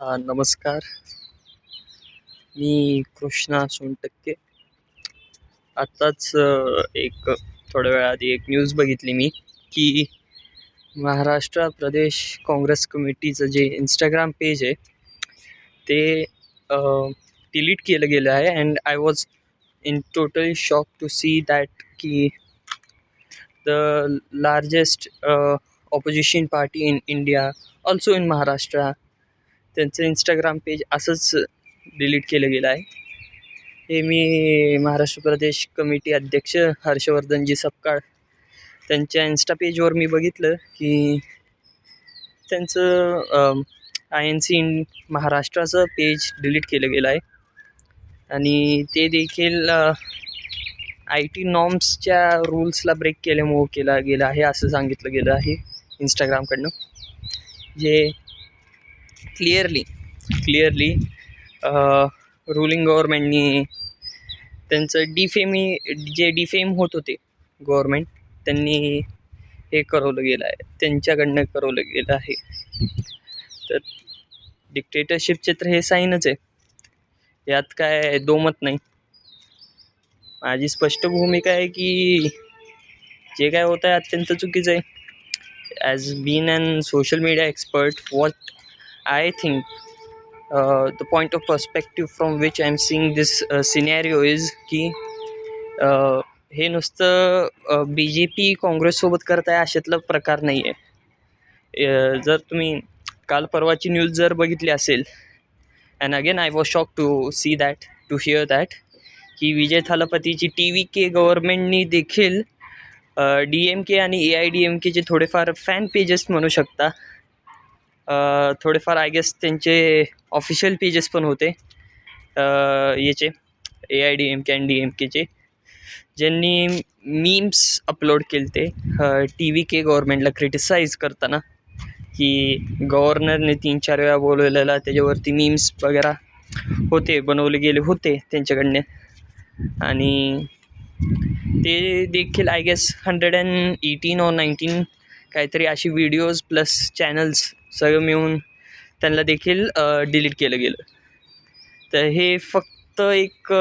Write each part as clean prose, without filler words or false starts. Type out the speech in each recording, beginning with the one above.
नमस्कार. मी कृष्णा सोनटक्के. आत्ताच एक थोड्या वेळा आधी एक न्यूज बघितली मी की महाराष्ट्र प्रदेश काँग्रेस कमिटीचं जे इंस्टाग्राम पेज आहे ते डिलीट केलं गेलं आहे. And I was in totally shock to see that की the largest opposition party in India, also in Maharashtra, त्यांचं इंस्टाग्राम पेज असंच डिलीट केलं गेलं आहे. हे मी महाराष्ट्र प्रदेश कमिटी अध्यक्ष हर्षवर्धनजी सपकाळ त्यांच्या इन्स्टा पेजवर मी बघितलं की त्यांचं आय एन सी इन महाराष्ट्राचं पेज डिलीट केलं गेलं आहे. आणि ते देखील आय टी नॉर्म्सच्या रूल्सला ब्रेक केल्यामुळं केला गेला आहे असं सांगितलं गेलं आहे इंस्टाग्रामकडनं. जे क्लिअरली रुलिंग गव्हर्मेंटनी त्यांचं डिफेम होत होते गव्हर्मेंट, त्यांनी हे करवलं गेलं आहे, त्यांच्याकडनं करवलं गेलं आहे. तर डिक्टेटरशिपचे तर हे साईनच आहे, यात काय दोमत नाही. माझी स्पष्ट भूमिका आहे की जे काय होत आहे अत्यंत चुकीचं आहे. As been an social media expert, what I think the point of perspective from which I'm seeing this scenario is की हे नुसतं BJP काँग्रेससोबत करत आहे अशातला प्रकार नाही आहे. जर तुम्ही काल परवाची न्यूज जर बघितली असेल, and again I was shock to see that, to hear that की विजय थालापतीची TVK गव्हर्मेंटनी देखील DMK आणि AIDMKचे थोडेफार फॅन पेजेस म्हणू शकता, थोडेफार आय गेस त्यांचे ऑफिशियल पेजेस पण होते याचे AIDMK आणि DMKचे, ज्यांनी मीम्स अपलोड केले ते TVK गव्हर्मेंटला क्रिटिसाइज करताना की गव्हर्नरने 3-4 वेळा बोलवलेला, त्याच्यावरती मीम्स वगैरे होते, बनवले गेले होते त्यांच्याकडनं. आणि ते देखील आय गेस 118 or 19 काहीतरी अशी व्हिडिओज प्लस चॅनल्स सगळं मिळून त्यांना देखील डिलीट केलं गेलं. तर हे फक्त एक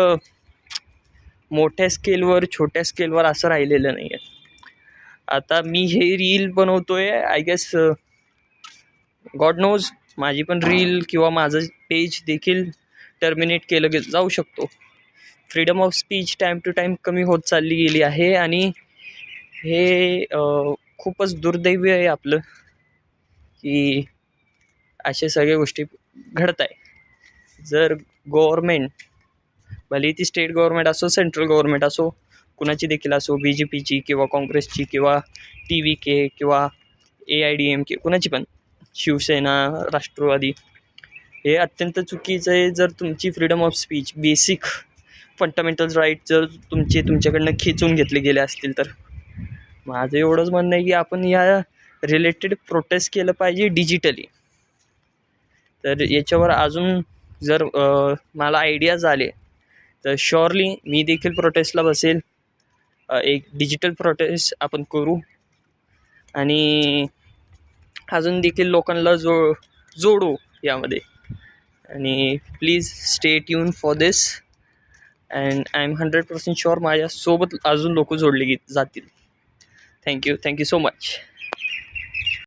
मोठ्या स्केलवर छोट्या स्केलवर असं राहिलेलं नाही आहे. आता मी हे रील बनवतोय, आय गेस गॉड नोज माझी पण रील किंवा माझं पेज देखील टर्मिनेट केलं जाऊ शकतो. Freedom of speech time to time कमी होत चालली गेली आहे आणि हे खूपच दुर्दैवी आहे आपलं की अशा सगळ्या गोष्टी घडत आहे. जर गव्हर्मेंट, भले ती स्टेट गव्हर्मेंट असो, सेंट्रल गव्हर्मेंट असो, कुणाची देखील असो, BJPची किंवा काँग्रेसची किंवा TVK किंवा AIDMK, कुणाची पण, शिवसेना, राष्ट्रवादी, हे अत्यंत चुकीचं आहे. जर तुमची freedom of speech, basic fundamental right जर तुमच्याकडनं खेचून घेतले गेले असतील, तर माझं एवढंच म्हणणं आहे की आपण या रिलेटेड प्रोटेस्ट केलं पाहिजे डिजिटली. तर याच्यावर अजून जर मला आयडियाज आले तर शुअरली मी देखील प्रोटेस्टला बसेल. एक डिजिटल प्रोटेस्ट आपण करू आणि अजून देखील लोकांना जोडू यामध्ये. आणि please stay tune for this, and I am 100% sure माझ्यासोबत अजून लोक जोडले जातील. Thank you so much.